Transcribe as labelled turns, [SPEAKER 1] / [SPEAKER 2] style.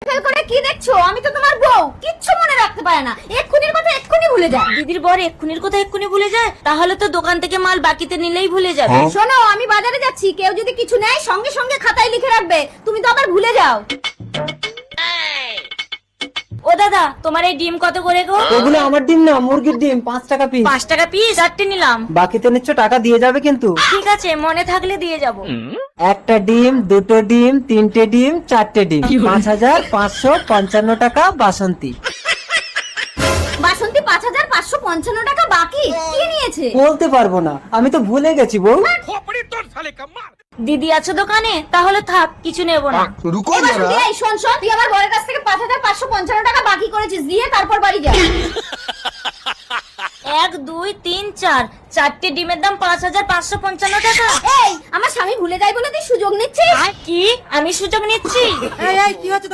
[SPEAKER 1] Fail করে কি দেখছো? আমি তো তোমার বউ, কিচ্ছু মনে রাখতে পারে না, এক্ষুনির কথা এক্ষুনি ভুলে যায়।
[SPEAKER 2] দিদির বর এক্ষুনির কথা এক্ষুনি ভুলে যায়? তাহলে তো দোকান থেকে মাল বাকিতে নিলেই ভুলে যাবে।
[SPEAKER 1] শোনো, আমি বাজারে যাচ্ছি, কেউ যদি কিছু নেয় সঙ্গে সঙ্গে খাতায় লিখে রাখবে, তুমি তো আবার ভুলে যাও।
[SPEAKER 2] ও দাদা, তোমার এই ডিম কত করে গো?
[SPEAKER 3] ওগুলো আমার ডিম না, মুরগির ডিম, 5 টাকা পিস।
[SPEAKER 2] 5 টাকা পিস, 4টে নিলাম।
[SPEAKER 3] বাকিতে নিচ্ছ, টাকা দিয়ে যাবে কিন্তু।
[SPEAKER 2] ঠিক আছে, মনে থাকলে দিয়ে যাব।
[SPEAKER 3] একটা ডিম, 2টো ডিম, 3টে ডিম, 4টে ডিম, 5555 টাকা বাসন্তী।
[SPEAKER 1] বাসন্তী 5555 টাকা বাকি? কি নিয়েছে?
[SPEAKER 3] বলতে পারবো না, আমি তো ভুলে গেছি বউ।
[SPEAKER 2] দিদি আছে দোকানে? তাহলে থাক, কিছু নেব না।
[SPEAKER 4] रुको
[SPEAKER 1] এই বাসন্তী,
[SPEAKER 4] जरा।
[SPEAKER 1] এই শোন শোন, তুই আমার বরের কাছ থেকে 5555 টাকা বাকি করেছিস, দিয়ে তারপর বাড়ি যা।
[SPEAKER 2] 1 2 3 4, 4টে ডিমের দাম 5555 টাকা।
[SPEAKER 1] এই, আমার স্বামী ভুলে যায় বলে তুই সুযোগ নিচ্ছিস?
[SPEAKER 2] কি? আমি সুযোগ নিচ্ছি?
[SPEAKER 5] এই কি হচ্ছে তোমার?